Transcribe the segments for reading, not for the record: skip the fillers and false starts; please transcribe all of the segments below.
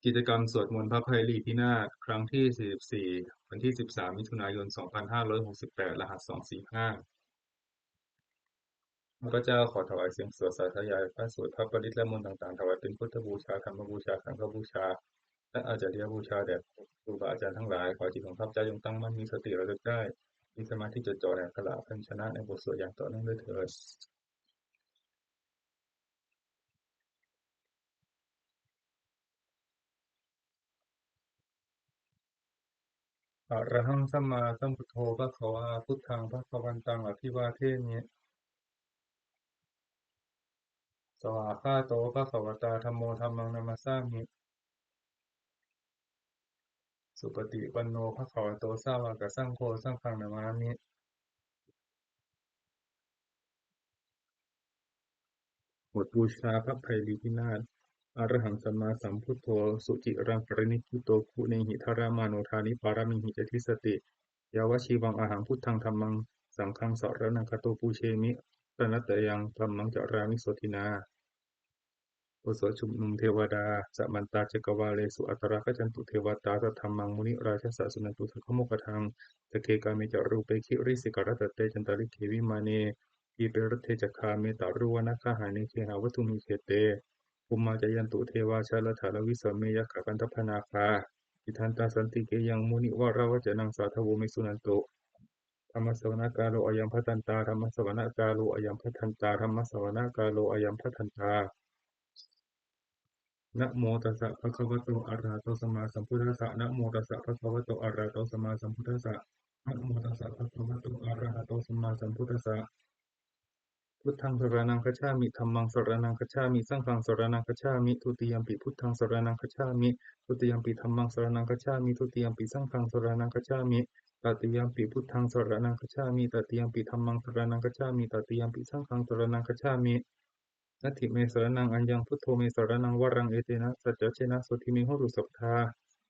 กิจกรรมสวดมนต์พระไพรีพินาศครั้งที่44วันที่13มิถุนายน2568รหัส245ข้าพเจ้าขอถวายเสียงสวดสาธยายพระสวดพระปริตรและมนต์ต่างๆถวายเป็นพุทธบูชาธรรมบูชาสังฆบูชาและอาจาริยบูชาแด่ครูบาอาจารย์ทั้งหลายขอจิตของข้าพเจ้าจงตั้งมั่นมีสติระลึกได้มีสมาธิจดจ่อแห่งขณะพันชนะในบทสวดอย่างต่อเนื่องด้วยเถิดอะระหังสัมมาสัมพุทโธภะคะวาพุทธังภะคะวันตังอภิวาเทมิสวากขาโตภะคะวตาธัมโมธัมมังนัมสสามิ สุปฏิปันโนภควโตสาวกสังโฆสังฆังนามามิบทบูชาพระไพรีพินาศอรหังสัมมาสัมพุทโธสุจิรังปรินิพพุโตคุเนหิทารามาโนทานิปารามิหิจทิสติยาวชีวังอาหังพุทธังธัมมังสังฆังสรณังคโตปูเชมิตนะตยังธัมมังจารามิโสทินาโอโสชุมนุมเทวดาสัมมันตาจักวาเลสุอัตตราคจันตุเทวตาสัทธัมมังมุนิราชสสุนันตุสักขโมกทังสเคกามิจารูเปคิริสิกรตเตจันตาลิเขวิมาเนอีเปรตเทจักขาเมตารุวนาคาหาเนเคหาวัตุมิเคเตภูมาจายันตุเทวาชาลถาลวิสเมยขกันทพนาคาอิทันตาสันติเกยังมุนิวราวจนังสาทโวมิสุนันตุธรรมสวนากาโลอยัมพัทันตาธรรมสวนากาโลอยัมพัทันตาธรรมสวนากาโลอยัมพัทันตา นะโมตัสสะภะคะวะโตอะระหะโตสัมมาสัมพุทธัสสะนะโมตัสสะภะคะวะโตอะระหะโตสัมมาสัมพุทธัสสะนะโมตัสสะภะคะวะโตอะระหะโตสัมมาสัมพุทธัสสะพุทธังสรณังคัจฉามิธัมมังสรณังคัจฉามิสังฆังสรณังคัจฉามิทุติยัมปิพุทธังสรณังคัจฉามิทุติยัมปิธัมมังสรณังคัจฉามิทุติยัมปิสังฆังสรณังคัจฉามิตติยัมปิพุทธังสรณังคัจฉามิตติยัมปิธัมมังสรณังคัจฉามิตติยัมปิสังฆังสรณังคัจฉามิ นัตถิเมสรนังอัญญังพุทโธเมสรนังวรังเอเตนะสัจจเชนะสุทิเมหุตุสัพพทา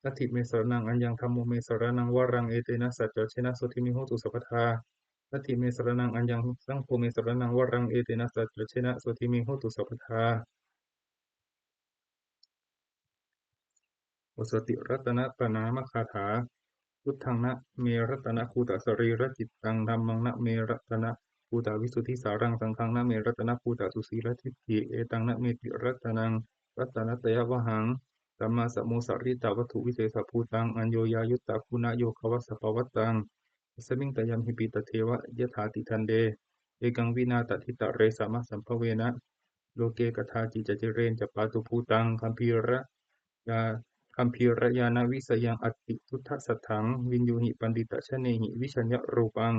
นัตถิเมสรนังอัญญังธัมโมเมสรนังวรังเอเตนะสัจจเชนะสุทิเมหุตุสัพพทานัตถิเมสรนังอัญญังสังโฆเมสรนังวรังเอเตนะสัจจเชนะสุทิเมหุตุสัพพทาวสติรัตนปนามคาถาพุทธังนะเมรัตนะคูตสรีระจิตตังธัมมังนะเมรัตนะคูตวิสุทธิสารังสังฆังนะเมรัตนะคูตสุสีลทิฏฐิเอตังนะเมติรัตนังรัตนะตยวหังสัมมาสัมโมสัรริตาวัตถุวิเศษภูตังอัญโยยายุตตาคุณโยควัสสปวัตตังสมิงตยัมหิปิตเทวะยถาติทันเดเอกังวินาตทิตะเรสามะสัมภเวนะโลเกกถาจิจจิเรนจะปาตุภูตังคัมภีระยา คัมภีรญาณวิสยังอติพุทธสัทถังวินยูหิปันดิตชเนหิวิชัญญรูปัง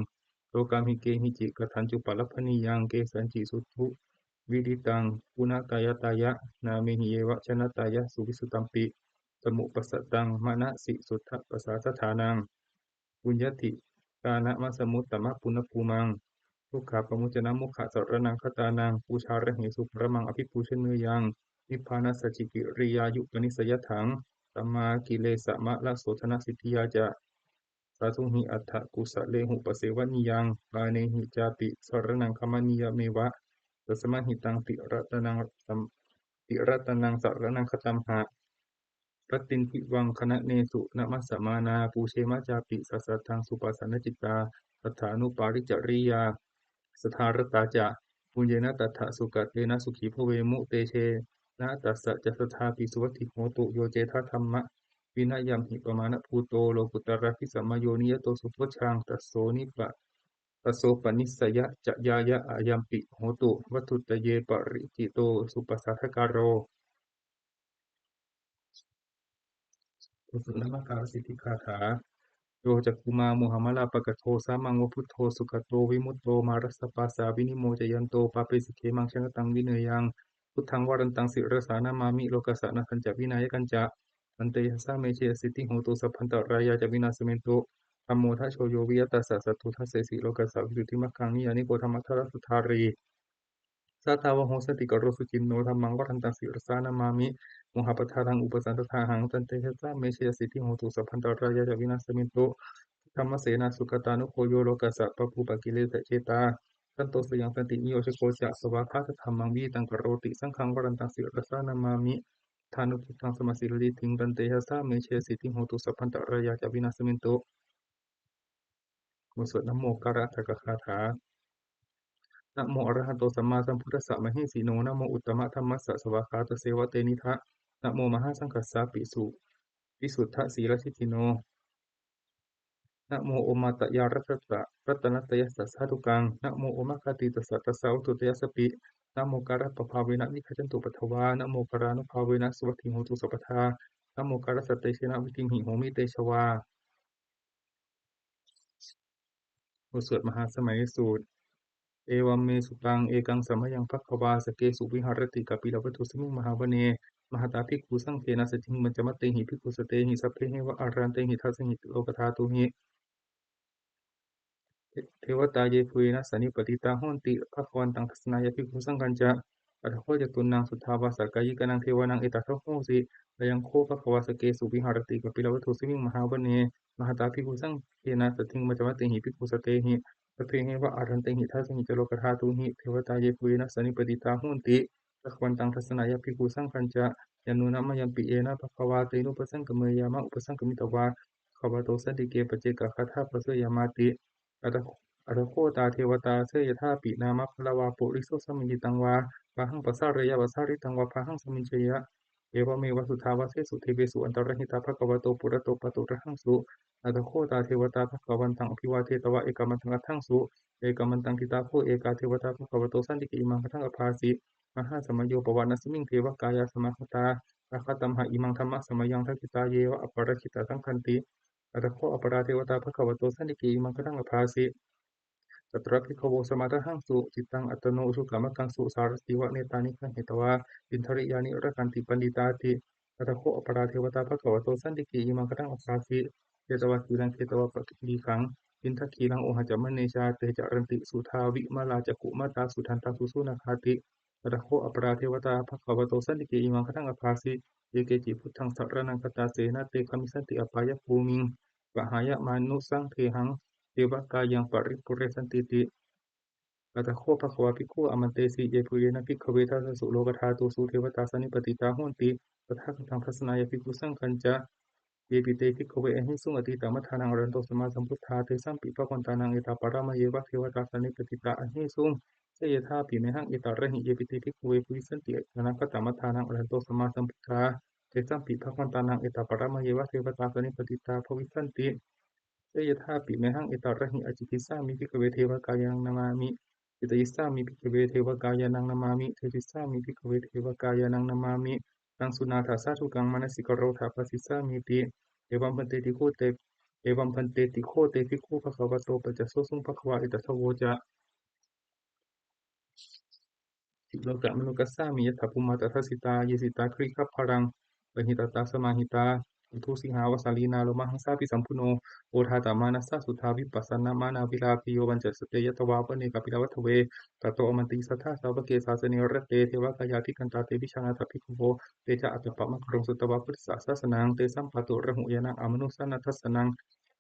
โลกามิเกหิจิกทันจุปลัพพนิยังเกสัญจิสุทุวิดิตังปุณกายตายะนาเมหิเยวะชนะตายะสุวิสุตัมปิสมุปสัตตังมณสิสุทธปัสสาสถานังปุญญติกานะมัสมุตตมะปุณภูมังทุกขาปมุจนะมุขะสรนังคตานังปูชาระเหสุปรมังอภิปูชเนยังนิพพานัสสจิกิริยายุปนิสยถัง สัมมากิเลสมะละโสธนสิทธิยาจะสาธุหิอัฏฐกุสะเลหุปเสวนิยังปาเนหิจาปิสรนังคมนิยเมวะตัสมาหิตังติรัตนังสัมติรัตนังสรนังคตัมหะรัตตินทิวังคณะเนสุนะมัสสมานาปูเชมะจาปิสัสสะทังสุปัสสนจิตตาสัทธานุปาริจาริยาสทารตาจะปุญเยนะตัทธะสุกเตนะสุขีภเวมุเตเชนะตัสสะจะสทาปิสุวัตถิโหตุโยเจทธรรมะ วินัยยัมหิปมาณภูโตโลกุตระพิสัมมโยนิยโตสุทวชังตัสโสนิปะตัสโสปนิสสยะจะยายะอายัมปิโหตุวัตถุตเยปริจิโตสุปสัทธการโรกุสุนมการสิทธิคาถาโยจักกุมามุหัมมะลาปะกะโทสามังวพุทโธสุขโตวิมุตโตมารัสสปาสาวินิโมจยันโตปาเปสิเคมังชนะตังวิเนยังพุทธังวรันตังสิรสานามามิโลกัสสะนะทันจะวินัยกันจะอันเตยสะเมเชสิทธิโหตุสัพพันตรายาจะวินาสเมนโตธัมโมทัชโชโยวิยตัสสะสัตถุทัสเสสิโลกัสสะวิสุทธิมัคคังนิยานิโกธรรมัทธรสุทธารี สัทธาวโหสติกโรสุจินโนธัมมังวรันตังสิรสานามามิโมหปทารังอุปสันตถาหังตันเตชะสะเมเชยสิทธิโหตุสัพพันตรายาจวินาสมินโตธรรมเสนาสุขตานุโคโยโลกัสสะปะภูปกิเลสเจตาตันโตสยังตันตินิโยชโกจะสวากขาตธรรมังวิตังกโรติสังฆังวรันตังสิรสานามามิ ทานุทิตังสมาสิริทิงตันเตหะสาเมเชสิทิงโหตุสัพพันตรายาจาวินาสมินโตบทสวดนะโมการะตะกะคาถานะโมอะระหะโตสัมมาสัมพุทธัสสะมหิสีโนนะโมอุตตมะธัมมัสสะสวากขาตเสวะเตนิทะนะโมมหาสังฆัสสะปิสุวิสุทธสีลทิฏฐิโนนะโมโอมาตยารัตนัตยัสสะสาธุกังนะโมโอมาคติตัสสะตัสสะอุตุตยัสสะปินะโมการะปะภาเวนะวิคัจฉันตุปัทวานะโมการานุภาเวนะสุวัตถิโหตุสัพพทานะโมการะสัตเตชนะวิทิมหิโหมิเตชวาบทสวดมหาสมัยสูตรเอวัมเมสุตังเอกังสัมมยังภัคควาสเกสุวิหารติกัปปิลวัตถุสมิงมหาวเนมหาตาภิกขุสังเทนะสจิงมัจจมัตเตหิภิกขุสเตหิสัพเพหิวะอารันเตหิทัสสหิโลกธาตุหิ เทวตาเยปุยนะสันนิปติตาโหนติภควันตังทัศนายภิกขุสังกัญจะอัตถโคจตุนังสุทธาวาสกายิกานังเทวานังเอตัสสะโหสิยังโคภควาสเกสุวิหารติกัปปิลวัตถุสิมิงมหาวเนมหาตาภิกขุสังเทนะสทิงมัจจวัตเตหิภิกขุสเตหิสเพเหวะอารันเตหิทัสสหิจโลกธาตุหิเทวตาเยปุยนะสันนิปติตาโหนติภควันตังทัศนายภิกขุสังกัญจะยานุนะมะยัมปิเอนะภควาเตนุปสังกเมยามะอุปสังกมิตวาขวาโตสันติเกปเจกะคาถาปะเสยามาติอัตถ อรโคตาเทวตาเสยธาปินามะพลาวาปุริโสสมิจิตังวาปะหังปัสสะเรยะปัสสะริตังวาปะหังสมิจเชยะเอวเมวะสุทาวาเสสุเทเวสุอันตรหิตาภควโตปุระโตปะตุระหังสุอัตถโคตาเทวตาภควันตังอภิวาเทตวะเอกามันตังอัตถังสุเอกามันตังทิตาโคเอกาเทวตาภควโตสันติกิอิมังคทังอภาสิมหาสมัยโยปวานัสมิงเทวกายาสมาคตาอาคตัมหะอิมังธรรมะสมัยยังทักขิตาเยวะอปรชิตาสังคันติอัตถโคอปราเทวตาภควโตสันติกิอิมังคทังอภาสิ तत्रापि खवो समादहं सु चित्तं अतनो सुखमकं सु सारस्ति व नेतानि हेतवा विन्थरियानि रकन्ति पण्डिताति ततखो अपराधेवता भगवतो सन्दिके इमं कथं असासि हेतवा कीलं हेतवा पकिलीकं विन्थकीलं ओहजमनेशा ते चरन्ति सुधा विमला चकुमता सुठन्ता सुसुनखाति ततखो अपराधेवता भगवतो सन्दिके इमं कथं असासि एकेचि पुद्धं सरणं कतासेन ते खमिसन्ति अपाय भूमिं पहाय मानुसं तेहं เทวกายังปริปุเรสันติติอัตถโคภควาภิกขุอมันเตสิเยปุเยนะภิกขเวทัสสะสุโลกธาตุสุเทวตาสันนิปติตาโหนติตถาคตังทัสสนายภิกขุสังฆัญจะเยปิเตภิกขเวอหิสุงอติตามัฏฐานังอรันโตสัมมาสัมพุทธาเตสัมปิภควันตานังเอตาปะระมะเยวะเทวตาสันนิปติตาอหิสุงเสยธาปิเมหังเอตาระหิเยปิเตภิกขเวปุริสันติอนังคตมัฏฐานังอรันโตสัมมาสัมพุทธาเตสัมปิภควันตานังเอตาปะระมะเยวะเทวตาสันนิปติตาภวิสันติ เสยถาปิเมหังเอตาระหิอจิกิสามิภิกขเวเทวกายังนามามิอิตยิสสามิภิกขเวเทวกายานังนามามิเทจิสสามิภิกขเวเทวกายานังนามามิตังสุนาถาสาธุกังมนสิกโรธาปัสสิสามิติเอวัมพันเตติโคเตเอวัมพันเตติโคเตภิกขุภควโตปัจจโสสุงภควาอิตัสสโวจะ สิโลกะมนุกัสสามิยถาภุมาตถสิตาเยสิตาคริคัพพรังปหิตตาสมาหิตาอุทุสิหาวสาลีนาโลมหังสาปิสัมพุโนโอทาตามานัสสะสุทาวิปัสสนามานาวิลาภิโยบัญจสเตยตวาปเนกปิลวัตเวตโตอมันติสัทธาสาวกเกสาสเนรเตเทวกายาภิกันตาเตวิชานาถภิกขุโวเตจะอัตตปะมะกรงสุตวาพุทธศาสนังเตสัมปะตุระหุยานังอมนุสานัทสนัง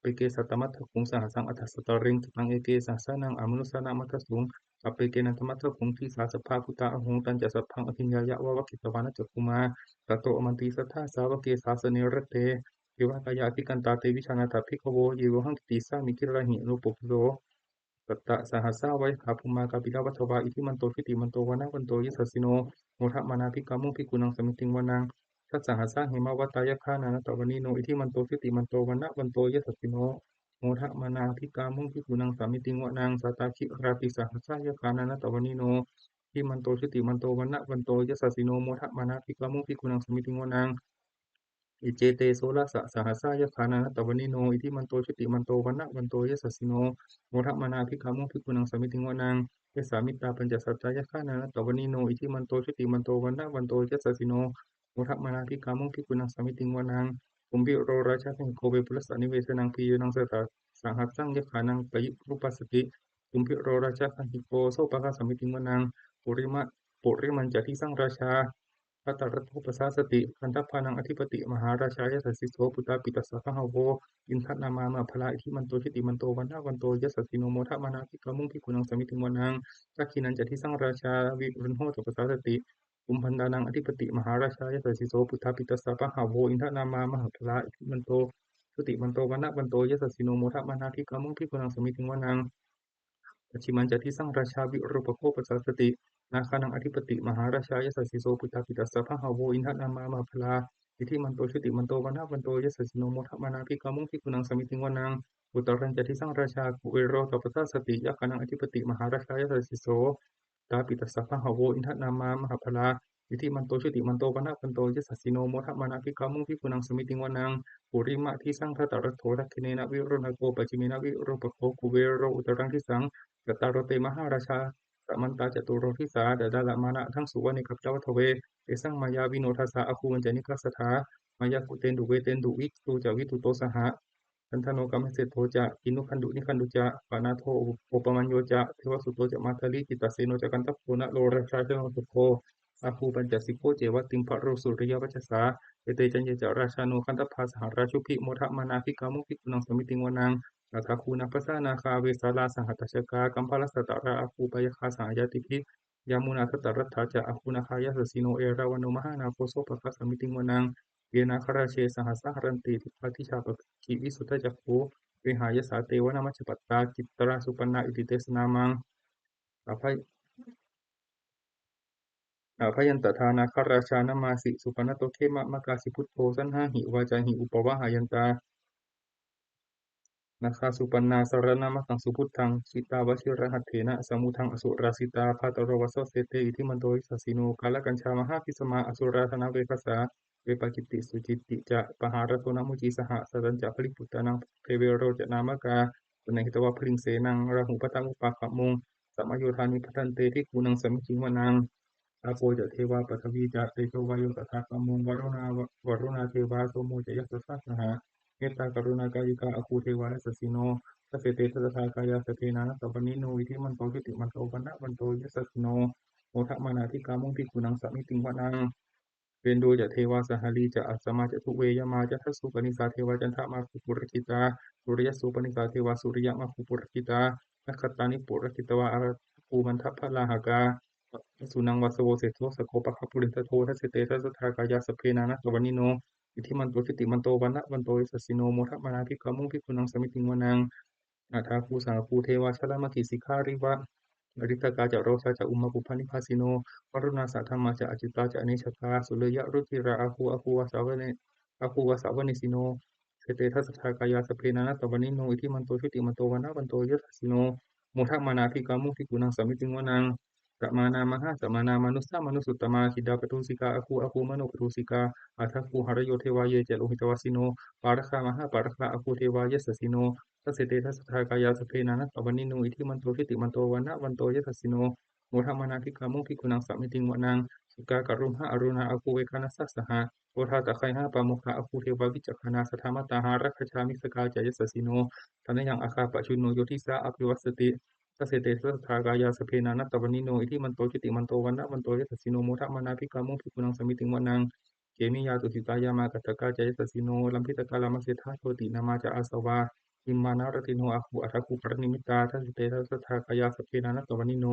Peke satamata kung sahasang atas sataring kitang eke sasanang amunu sana matasung apeke na tamata kung ti sasapha kuta ahung tan jasaphang ahinyaya wawa kitawana chakuma tato amanti satha sawake sasane rate ewa kaya apikan tate vichana tapikowo yewohang kitisa mikirahi anupokdo Tatta sahasawai kapuma kapila wathawa iti manto fiti manto wana wanto yasasino murha manapi kamu pikunang samiting wanang tat sahasa hima wataya kana na tawanino iti manto fiti manto wana wanto yasasino murha manapi kamu pikunang samiting wanang sataki rapi sahasa ya kana na tawanino iti manto fiti manto wana wanto yasasino murha manapi kamu pikunang samiting wanang Ijete sola sa sahasaya kana tawanino iti manto chuti manto wana wanto yasasino murha manapi kamu pikunang samiting wanang yasamita panjasataya kana tawanino iti manto chuti manto wana wanto yasasino murha manapi kamu pikunang samiting wanang kumbi ro raja kang kobe plus anivesanang piyo ng sata sanghasang yakanang payi rupasati kumbi ro raja kang hiko so paka samiting wanang purima puriman jati sang raja พระตรัสรูปสาสติคันธพานังอธิปติมหาราชายสัสสิโสปุตตาปิตัสสะพะหะโวอินทนามามาพลาอิทิมันโตชิติมันโตวันนาวันโตยสัสสิโนโมทะมานาภิกขมุงภิกขุนังสมิติวันังสักขินันจะที่สังราชาวิรุณโหตุปสาสติ อุมพันดานังอธิปติมหาราชายสัสสิโสพุทธาปิตัสสะปะหาโวอินทนามามหาพลาอิทิมันโตสุติมันโตวนะมันโตยสัสสิโนโมทะมานาภิกามุงภิกขุนังสมิติงวนังปัจฉิมันจะทิสังราชาวิรูปโคปสัสสตินาคานังอธิปติมหาราชายสัสสิโสพุทธาปิตัสสะพะหาโวอินทนามามหาพลาอิทิมันโตชุติมันโตวนะมันโตยสัสสิโนโมทะมานาภิกามุงภิกขุนังสมิติงวนังอุตรัญจะทิสังราชากุเวโรตปสัสสติยะคานังอธิปติมหาราชายสัสสิโส ตาปิตัสสะพะหะโวอินทนามามหาพลาอิทิมันโตชุติมันโตปนะปันโตยสัสสิโนโมทะมานะภิกขามุงภิกขุนังสมิติงวนังปุริมะทิสังทัตตรัตโถรักขิเนนะวิรุณโกปัจจิเมนะวิรุปโคกุเวโรอุตรังทิสังกตตารโรเตมหาราชาสัมมันตาจตุโรทิสาดาดาละมานะทั้งสุวรรณิกับเจ้าทเวเอสังมายาวิโนทัสสะอคูมันจานิกัสสถามายากุเตนดุเวเตนดุวิตูจาวิตุโตสหะ คันธโนกรรมเสโทจะกินุคันดุนิคันดุจะปานาโทโอปมัญโยจะเทวสุโตจะมาทลิจิตตเสโนจะกันตโพนะโลราชาเจโนสุโคอาคูปัญจสิโกเจวติมภะโรสุริยวัชสาเอเตจันเยจะราชาโนคันตภาสหราชุพิโมทะมานาภิกามุขิกุนังสมิติงวนังอาคาคูนาปัสสานาคาเวสาลาสหัตถชกากัมพลสตตระอาคูปยคาสายาติภิยามุนาทตรัตถาจะอาคูนาคายาสสิโนเอราวันโนมหานาโคโสปะคะสมิติงวนังเยนาคราเชสหัสสหรันติทิปฏิชาปกิวิสุทธจักขุ วิหายสาเตวนามัจจปัตตาจิตตราสุปันนาอิติเตสนามังอภัยอภัยันตทานาคราชานามาสิสุปนโตเขมะมะกาสิพุทโธสันหาหิวาจาหิอุปวะหายันตา นาคาสุปันนาสารณามะตังสุพุทธังชิตาวชิรหัตเถนะสมุทังอสุราสิตาภาตโรวสเสเตอิทิมันโตอิสัสสิโนกาลกัญชามหาพิสมาอสุราธนาเวคัสสาเวปกิตติสุจิตติจะปหารโทนมุจีสหสัตัญจะพลิปุตตานังเทเวโรจนามกาปุณหิตวะพลิงเสนังราหุปตังอุปาขมุงสัมมโยธานิพันเตทิกูนังสมิจิงวนังอาโปจะเทวาปัทวีจะเตโชวายุตถาคมุงวรุณาเทวาโสโมจะยัสสะสหะ เมตตากรุณากายิกาอคูเทวานัสสิโนทัสเสเตทัสสะกายาสเทนานัสสะปนิโนอิทิมันโตทิติมันโตปนะมันโตยัสสสิโนโมทะมานาธิกามุงพิกุนังสมิติงวนังเวนโดจะเทวาสหลีจะอัสสมาจะทุเวยมาจะทัสสุปนิสาเทวาจันทมาคุปุรกิตาสุริยสุปนิสาเทวาสุริยมาคุปุรกิตานักขตานิปุรกิตวาอาภูมันทัพพลาหากาสุนังวัสโวเสโทสโคปะคปุรินทโททัสเสเตทัสสะทากายาสเพนานัสสวนิโน อิทิมันโตทิติมันโตวันนะวันโตยสัสสิโนโมทะมานาภิกขามุงภิกขุนังสมิติงวนังอาทาคูสังคูเทวาชลามกิสิกขาริวะอริตกาจะโรชาจะอุมาปุพานิพาสิโนวรุณาสัทธรรมาจะอจิตตาจะอเนชกาสุเลยะรุจิราอาคูวาสาวเนอาคูวาสาวเนสิโนเสเตทัสสะทากายาสเพนานัตตวันิโนอิทิมันโตทิติมันโตวันนะวันโตยสัสสิโนโมทะมานาภิกขามุงภิกขุนังสมิติงวนัง สัมมานามหาสัมมานามนุสสามนุสุตตมาคิดาปทุสิกาอคูมโนปทุสิกาอัฏฐคูหรโยเทวายเยเจโลหิตวาสิโนปาระคามหาปาระคาอคูเทวายสสสิโนทัสเสเตทัสสะทากายาสเพนานัสสะวันิโนอิทิมันโตทิติมันโตวันนะวันโตยสัสสิโนโมทะมานาภิกขามุขภิกขุนังสัมมิติงวนังสุกากรุมหะอรุณาอคูเวคานัสสะสหะโอทาตะไคหะปามุขะอคูเทวาวิจักขณาสทามัตตาหารัคชามิสกาจายสสสิโนทนะยังอาคาปะชุนโนโยทิสาอภิวัสสติ ทัสเสเตทัสสะทากายาสเพนานัตตวันิโนอิทิมันโตจิติมันโตวันนะวันโตยัสสสิโนโมทะมานาภิกขามุภิกขุนังสมิติงวนังเกมิยาตุสิตายามากัตตกาจายสสสิโนลัมพิตกาลามัสเสธาโชตินามาจาอาสวาอิมมานารติโนอาคูอัฏฐคูปรนิมิตาทัสเสเตทัสสะทากายาสเพนานัตตวันิโน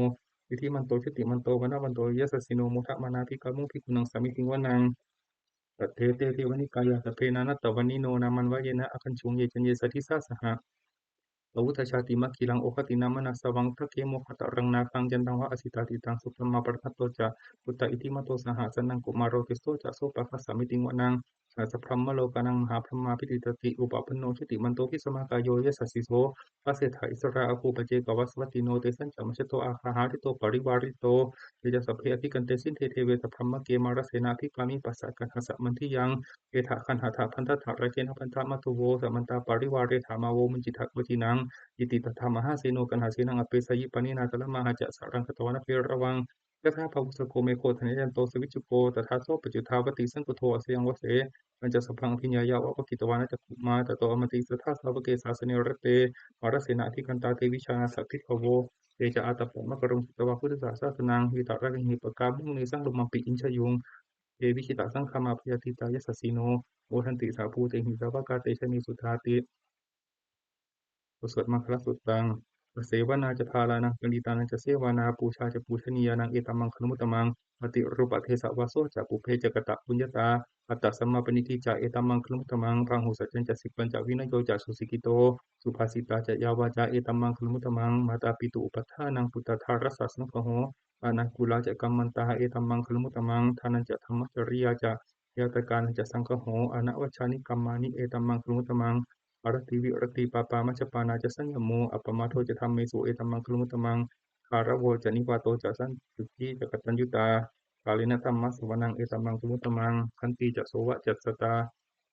อิทิมันโตจิติมันโตวันนะวันโตยัสสสิโนโมทะมานาภิกขามุภิกขุนังสมิติงวนังตัทเทเตเทวนิกายาสเพนานัตตวันิโนนามันวะเยนะอคัญชุงเยจันเยสัทธิสาสหะ Lauta shati makilang okati namana sawang take mo kata rang nakang jantang wa asita titang suprama perkato cha uta iti mato saha sanang kumaro kisto cha so paka samiting wanang sa prama lo kanang maha prama pititati upa peno chiti manto ki sama kayo ya sasiso pasetha isra aku baje kawaswati no tesan cha maseto akahari to pariwari to ya sabhe ati kantesin the theve sa prama ke mara sena ki kami pasakan hasa manti yang ke tha kan hatha phanta tha raken phanta matuwo samanta pariware thamawo munjitha kutinang อิติตถามหาเสโนกันหาเสนังอเปสยิปนินาตละมหาจะสารังคตวนาเพระวังยะถาภาวุสโกเมโคทะเนยันโตสวิจุโกตถาโสปจุทาวติสังกุโทอเสยังวเสมันจะสัพพังพิญญายาวะกิตวานะจักขุมาตโตอมติสัทธาสาวเกสาสเนรเตวรเสนาธิกันตาเตวิชานาสัพพิภโวเตจะอาตปะมะกรุงตวะพุทธศาสนาวิตาระหิปกามุนิสังลุมัมปิอินชยุงเอวิชิตาสังฆามาพยาติตายสัสสิโนโอทันติสาภูเตหิสาวกาเตชะนิสุทธาติสวดมังคลสุตตัง เสวนาจะพาลานังปณิตานังจะเสวนาปูชาจะปูชนียานังเอตัมมังคลมุตตมังปฏิรูปะเทสะวาโสจะปุเพจะกะตะปุญญตาอัตตสัมมาปณิทิจะเอตัมมังคลมุตตมังพหุสัจจันจะสิปัญจวินโยจะสุสิกิโตสุภาษิตาจะยาวาจาเอตัมมังคลมุตตมังมาตาปิตุอุปัฏฐานังปุตตะทารัสสะสังคโหปานากุลาจะกัมมันตาเอตัมมังคลมุตตมังทานันจะธรรมจริยาจะยาตการจะสังคโหอนวัชชานิกัมมานิเอตัมมังคลมุตตมัง อรติวิรติปาปามัจจปานาจะสัญญโมอัปปมาโทจะทำเมสุเอตัมมังคลุมุตตมังคารโวจะนิวาโตจะสันตุจีจะกตัญญุตากาลินธรรมะสวนังเอตัมมังคลุมุตตมังขันติจะโสวะจัตสตา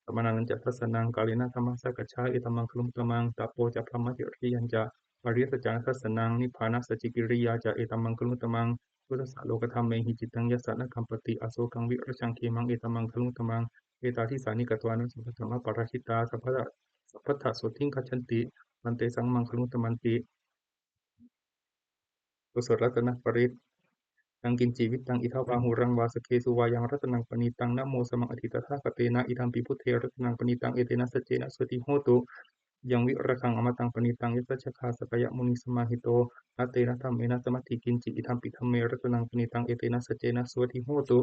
สมนันจะทัสสนังกาลินธรรมะสักกัจฉาเอตัมมังคลุมุตตมังตาโปจะพรหมจิริยัญจะปริยสจาทัสสนังนิพพานัสสจิกิริยาจะเอตัมมังคลุมุตตมังพุทธสาโลกธรรมเมหิจิตังยัสสะนะคัมปติอโศกังวิรชังเคมังเอตัมมังคลุมุตตมังเอตาทิสานิกตวานุสัพพะธรรมปราชิตาสัพพะ สัพพะทะโสทิงคัจฉันติมันเตสังมังคลุตมันติกุศลรัตนปริตตังกินจีวิตตังอิทัปาหุรังวาสเคสุวายังรัตนังปณิตังนะโมสมังอธิตถาคเตนะอิทัมปิพุทเทรัตนังปณิตังเอเตนะสัจเจนะสวติโหตุยังวิระคังอมตังปณิตังยัสสะชะคาสกยมุนิสมาหิโตนาเตนะธรรมเมนะสมัตถิกินจิอิทัมปิธัมเมรัตนังปณิตังเอเตนะสัจเจนะสวติโหตุ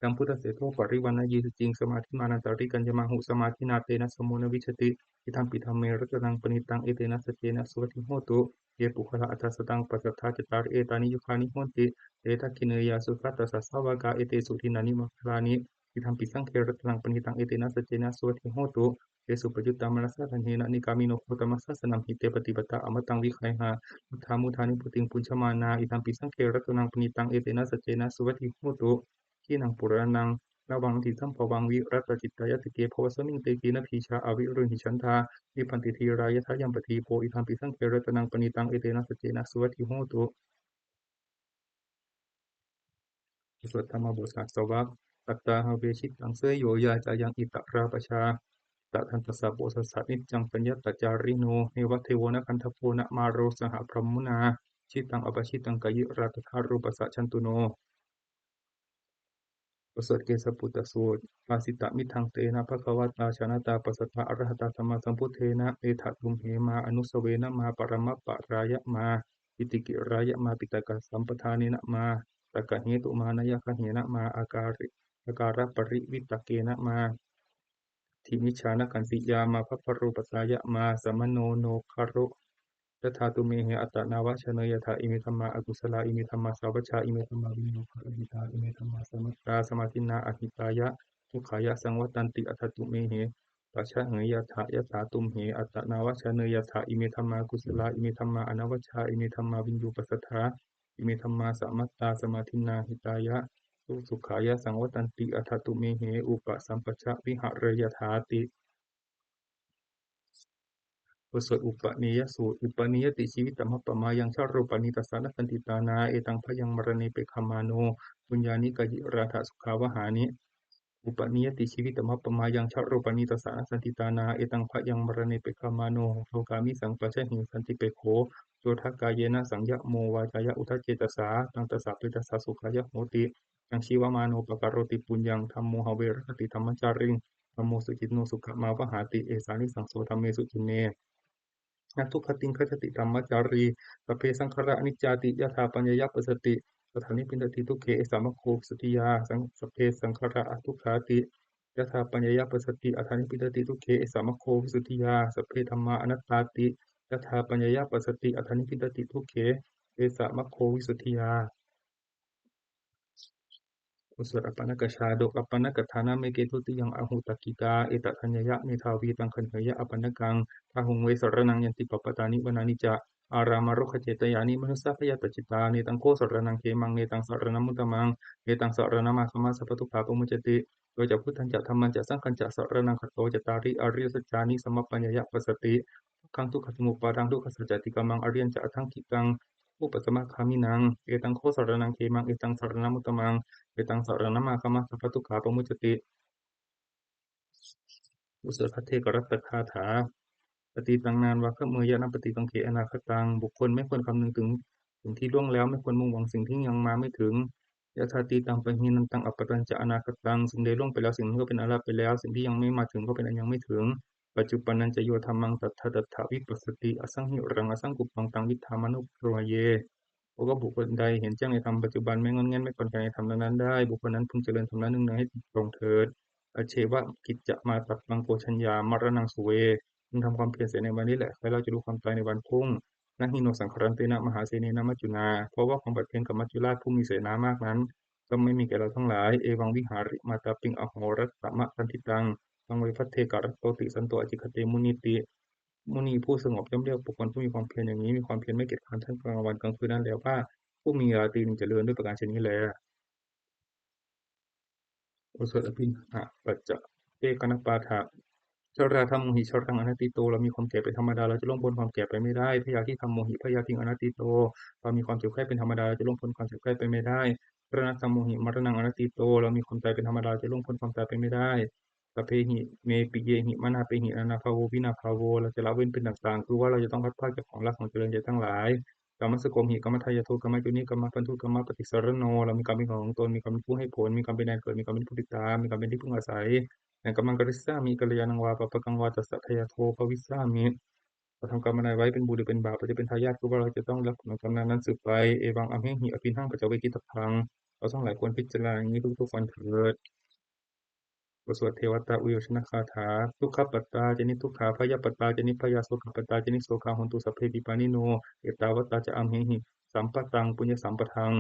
ดังพุทธเสโทปริวันยีสุจริงสมาธิมานันตริกัญจมาหุสมาธินาเตนะสมุนวิชติอิทัมปิธรรมเมรัตนังปณิตังเอเตนะสเจนะสุวัติโหตุเยปุคละอัตถสตังปัสสัทธาจตารเอตานิยุคานิโหติเอทักขิเนยาสุขัตตสัสสาวกาเอเตสุทินานิมัคคลานิอิทัมปิสังเครัตนังปณิตังเอเตนะสเจนะสุวัติโหตุเยสุปยุตตามนัสสะทันเฮนะนิกามิโนโคตมัสสะสนัมหิเตปฏิปตาอมตังวิคัยหามุทามุทานิปุติงปุญชมานาอิทัมปิสังเครัตนังปณิตังเอเตนะสเจนะสุวัติโหตุขีนังปุรานัง ระวังติสัมภวังวิรัตจิตตายติเกภวสมิงเตกีนพีชาอวิรุณหิชันทาวิพันติทีรายทายัมปทีโพอิทัมปิสังเครตนังปณิตังเอเตนะสเจนะสวัติโหตุสวดธรรมบทสัสวะตัตตาหเวชิตังเสยโยยาจายังอิตราปชาตทันตสสะโพสัสสะนิจจังปัญญตจาริโนเนวเทโวนะคันทโพนะมาโรสหพรหมุนาชิตังอปชิตังกายิราตถารูปสัจฉันตุโน ประเสริฐเกสปุตตสูตรภาสิตะมิทังเตนะภควตาชนะตาปัสสตะอรหัตาสัมมาสัมพุทเทนะเอถะตุมเหมาอนุสเวนะมาปรมัปปะรายะมาปิติกิรายะมาปิตกะสัมปทานินะมาตกะเหตุมานยคะเหนะมาอาการะปริวิตเกนะมาทิมิชฌานขันติยามาภัพพรูปสายะมาสมโนโนคารุ ยถาตุเมเหอัตตนาวชเนยถาอิเมธัมมาอกุศลาอิเมธัมมาสาวัชชาอิเมธัมมาวิโนภะอหิตาอิเมธัมมาสมัตตาสมาธินาอหิตายะทุกขายะสังวัตตันติอัตถตุเมเหปัจฉะเหยถายถาตุมเหอัตตนาวชเนยถาอิเมธัมมากุศลาอิเมธัมมาอนวัชชาอิเมธัมมาวินยูปัสสทาอิเมธัมมาสมัตตาสมาธินาหิตายะสุขายะสังวัตตันติอัตถตุเมเหอุปสัมปชะวิหะเรยถาติ บทสวดอุปนิยสูตรอุปนิยติชีวิตมัปปมายังชารูปนิตัสสานสันติตานาเอตังพยังมรณีเปคามาโนปุญญานิกายิราธสุขาวหานิอุปนิยติชีวิตมัปปมายังชารูปนิตัสสานสันติตานาเอตังพยังมรณีเปคามาโนโลกามิสังปัจจหิสันติเปโขโยทักกายเยนะสังยะโมวาจายะอุทจเจตสาตังตสสะเปตสสะสุขายะโหติยังชีวมาโนปกโรติปุญญังธัมโมหเวรคติธรรมจาริงธัมโมสุจิตโนสุขมาวหาติเอสานิสังโสธัมเมสุจินเน นัทุกขติงคจติธรรมจารีสพเพสังขารอนิจจาติยถาปัญญยปัสสติสถานิพินทติทุกเขสามโคสติยาสังสพเพสังขารอทุกขาติยถาปัญญยปัสสติอัฏฐานิพินทติทุกเขสามโควิสุทธิยาสพเพธรรมาอนัตตาติยถาปัญญยปัสสติอัฏฐานิพินทติทุกเขเอสามโควิสุทธิยา อุสรปนกชาดกอปนกฐานะเมเกตุติยังอหุตกิกาเอตทัญญยะเมทาวีตังคันเหยะอปนกังพาหุงเวสรนังยันติปปตานิวนานิจะอารามรุขเจตยานิมนุสสะพยาตจิตาเนตังโคสรนังเขมังเนตังสรณมุตตมังเนตังสรณมาคมาสัพพทุกขาปมุจติโดยจะพุทธันจะธรรมันจะสังขันจะสรนังคโตจะตาริอริยสัจจานิสมปปัญญยะปัสสติขังทุกขสมุปปาทังทุกขสัจจติกัมมังอริยัญจะทังกิกังอุปสมะคามินังเอตังโคสรนังเขมังเอตังสรณมุตตมัง เอตังสรณมาคมัสสะพะทุกขาปมุจจติอุสรคเทกรัตตคาถาปฏิตังนานวะขะเมยะนะปฏิตังเขอนาคตังบุคคลไม่ควรคำนึงถึงสิ่งที่ล่วงแล้วไม่ควรมุ่งหวังสิ่งที่ยังมาไม่ถึงยะถาตีตังปะหินันตังอัปปตัญจะอนาคตังสิ่งใดล่วงไปแล้วสิ่งนั้นก็เป็นอาลัยไปแล้วสิ่งที่ยังไม่มาถึงก็เป็นอันยังไม่ถึง ปัจจุปันนันจะโยธรรมังตัทธะตัทธวิปัสสติอสังหิรังอสังกุปปังตังวิทธามานุปรวเยเพราะว่าบุคคลใดเห็นแจ้งในธรรมปัจจุบันไม่งอนแง่นไม่กลไกในธรรมนั้นได้บุคคลนั้นพึงเจริญธรรมนั้นหนึ่งให้ตรงเถิดอเชวะกิจจะมาตัดบังโกชัญญามรณังสุเวพึงทำความเพียรเสียในวันนี้แหละใครเราจะรู้ความตายในวันพรุ่งนะหิโนสังครันเตนะมหาเสเนนะมัจจุนาเพราะว่าความบัดเพียรกับมัจจุราชผู้มีเสนามากนั้นก็ไม่มีแก่เราทั้งหลายเอวังวิหาริมาตาปิงอโหรัตตมะทันทิตัง ฟังไว้พัทเทการัตโตติสันโตอจิคเตมุนิติมุนีผู้สงบย่อมเรียกบุคคลผู้มีความเพียรอย่างนี้มีความเพียรไม่เกียจคร้านทั้งกลางวันกลางคืนนั้นแล้วว่าผู้มีราตรีหนึ่งเจริญด้วยประการชนี้แลโอสถอภินหะปัจจะเอกนปาฐะชราธรรมโมหิชรังอนัตติโตเรามีความแก่เป็นธรรมดาเราจะล่วงพ้นความแก่ไปไม่ได้พยาธิธรรมโมหิพยาธิอนัตติโตเรามีความเจ็บไข้เป็นธรรมดาเราจะล่วงพ้นความเจ็บไข้ไปไม่ได้มรณะธรรมโมหิมรณังอนัตติโตเรามีความตายเป็นธรรมดาจะล่วงพ้นความตายไปไม่ได้สัพเพหิเมปิเยหิมนาเปหิอนาภาโววินาภาโวเราจะละเว้นเป็นต่างๆคือว่าเราจะต้องพัดพรากจากของรักของเจริญใจทั้งหลายกรรมสกมหิกรรมทายโทกรรมจุนิกรรมพันธุกรรมปฏิสารโนเรามีกรรมเป็นของตนมีกรรมเป็นผู้ให้ผลมีกรรมเป็นแดนเกิดมีกรรมเป็นผู้ติดตามมีกรรมเป็นที่พึ่งอาศัย อย่างกำมังกริสามีกัลยาณังวาปะปะกังวาตัสสะทายาโทภวิสสามิเราทำกรรมอะไรไว้เป็นบุญหรือเป็นบาปเราจะเป็นทายาทคือว่าเราจะต้องรับผลของกรรมนั้นสืบไปเอวังอำเฮหิอภินหังปัจจเวกิตพังเราทั้งหลายควรพิจารณาอย่างนี้ทุกๆวันเถิดบทสวดเทวตาอุโยชนคาถาทุกขปัตตาเจนิทุกขาพยาปัตตาเจนิพยาโสขปัตตาเจนิโสกาหนตุสัพเพปิปานิโนเอตาวตตาจะอัมเหหิสัมปะตังปุญญสัมปทัง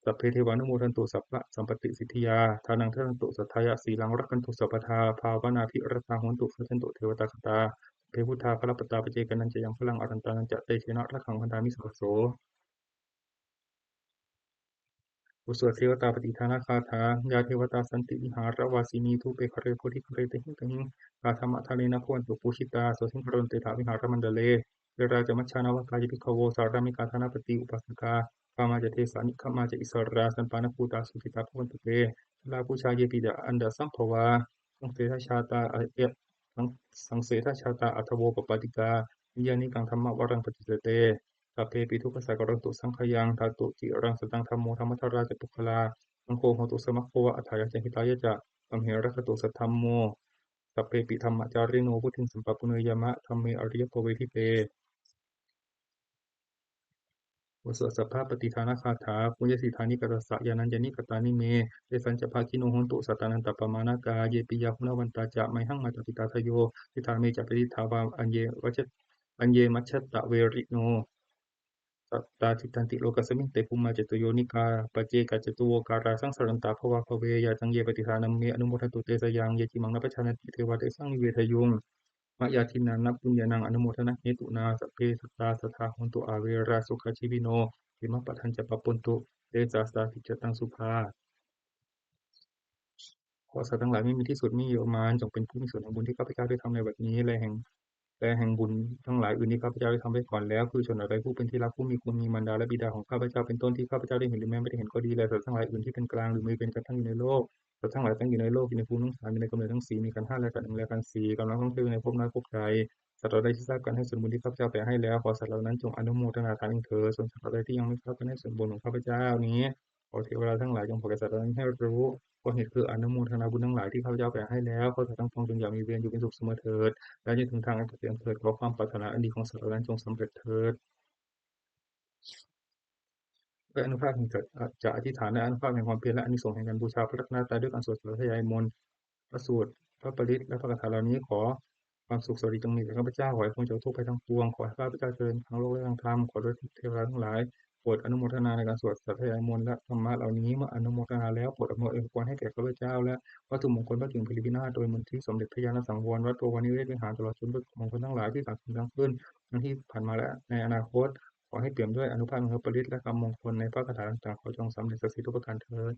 สัพเพเทวานุโมทันตุสัพพะสัมปติสิทธิยาทานังทันตุสัทธายะสีลังรักขันตุสัพพทาภาวนาภิรตาโหนตุสัจนตุเทวตาคตาเพพุทธาพระปตาปเจกันันจะยังพลังอรันตานันจะเตเชนะระขังพันธามิสวโสอุสวดเทวตาปฏิทานาคาถายาเทวตาสันติวิหารวาสินีทุเปคะเรโพธิคะเรเตหิตหิงกาธรรมะทะเลนะพวันตุปูชิตาโสสิงครนเตถาวิหารมันเดเลเวราจมัชฌานาวกายภิกขโวสารามิกาธนาปฏิอุปัสสกาปามาจเทสานิขมาจอิสราสันปานภูตาสุขิตาภวันตุเตลาภูชาเยปิดาอันดาสัมภวาสังเสทชาตาเอสังเสทชาตาอัทโวปปติกาวิญญาณิกังธรรมะวรังปฏิเสเต สัพเพปิทุกขสักการันตุสังขยังธาตุจิรังสตังธัมโมธรรมทราจะปุคลาสังโฆโหตุสมัคโควะอัฏฐายะเจหิตายะจะสัมเหระคตุสัทธัมโมสัพเพปิธรรมจาริโนพุทธิงสัมปปุเนยามะธัมเมอริยโกเวทิเตวสสัพพะปฏิทานาคาถาปุญญสิทานิกัสสะยานัญญนิกตานิเมเตสัญจภาคิโนโหนตุสัตตานันตปปมานากาเยปิยาภุนวันตาจะไมหังมาตปิตาทโยทิฏฐาเมจะปริทาวาอัญเยวชอัญเยมัชฌตตะเวริโน สัตตาทิฏฐันติโลกัสสมิงเตปุมมาจตุโยนิกาปเจกจตุโวการาสังสรันตาภวะภเวยาจังเยปฏิทานัมเมอนุโมทันตุเตสยังเยจิมังนัปชานติเทวะเตสังนิเวทยุงมะยาทินานัปปุญญานังอนุโมทนะเหตุนาสัพเพสัตตาสัทธาโหนตุอาเวราสุขชีวิโนหิมะปัทันจะปะปนตุเตสาสตาทิจตังสุภา ขอสัตว์ทั้งหลายไม่มีที่สุดมิโยมานจงเป็นผู้มีส่วนแห่งบุญที่ข้าพเจ้าได้ทำในบัดนี้และแห่งบุญทั้งหลายอื่นที่ข้าพเจ้าได้ทำไว้ก่อนแล้วคือชนเหล่าใดผู้เป็นที่รักผู้มีคุณมีมารดาและบิดาของข้าพเจ้าเป็นต้นที่ข้าพเจ้าได้เห็นหรือแม้ไม่ได้เห็นก็ดีและสัตว์ทั้งหลายอื่นที่เป็นกลางหรือมีเป็นกระทั่งอยู่ในโลกสัตว์ทั้งหลายตั้งอยู่ในโลกอยู่ในภูมิทั้งสามมีในกำเนิดทั้งสี่มีขันธ์ห้าและขันธ์หนึ่งและขันธ์สี่กำลังท่องเที่ยวในภพน้อยภพใดสัตว์เหล่าใดที่ทราบกันให้ส่วนบุญที่ข้าพเจ้าแผ่ให้แล้วขอสัตว์เหล่านั้นจงอนุโมทนาทานเถิดส่วนสัตว์เหล่าใดที่ยังไม่ทราบกันให้ส่วนบุญของข้าพเจ้านี้ขอเทวดาทั้งหลายจงโปรดแก่สัตว์เหล่านั้นให้รู้ เพราะเหตุคืออนุโมทนาบุญทั้งหลายที่ข้าพเจ้าแผ่ให้แล้วขอสัตว์ทั้งปวงจงอย่ามีเวรอยู่เป็นสุขเสมอเถิดและจงถึงทางอันเกษมเถิดขอความปรารถนาอันดีของสัตว์เหล่านั้นจงสำเร็จเถิดด้วยอนุภาพแห่งจะอธิษฐานและอนุภาพแห่งความเพียรและอานิสงส์แห่งการบูชาพระรัตนตรัยด้วยการสวดสาธยายมนต์พระสูตรพระปริตรและพระคาถาเหล่านี้ขอความสุขสวัสดีจงมีแก่ข้าพเจ้าขอให้พ้นจากทุกข์ภัยทั้งปวงขอให้ข้าพเจ้าเจริญทั้งโลกและทางธรรมขอด้วยเทวดาทั้งหลายโปรดอนุโมทนาในการสวดสาธยายมนต์และธรรมะเหล่านี้เมื่ออนุโมทนาแล้วโปรดอำนวยอวยพรให้แก่ข้าพเจ้าและ วัตถุมงคลพระกิ่งพิริพินาศโดยมนที่สมเด็จพระญาณสังวรวัดตัววานิเวศวิหารตลอดจนวัตถุมงคลทั้งหลายที่สั่งสมทั้งขึ้นทั้งที่ผ่านมาและในอนาคตขอให้เปี่ยมด้วยอนุภาพแห่งพระปริตรและกรรมมงคลในพระคาถาต่างๆขอจงสำเร็จศักดิ์สิทธิ์ทุกประการเถิด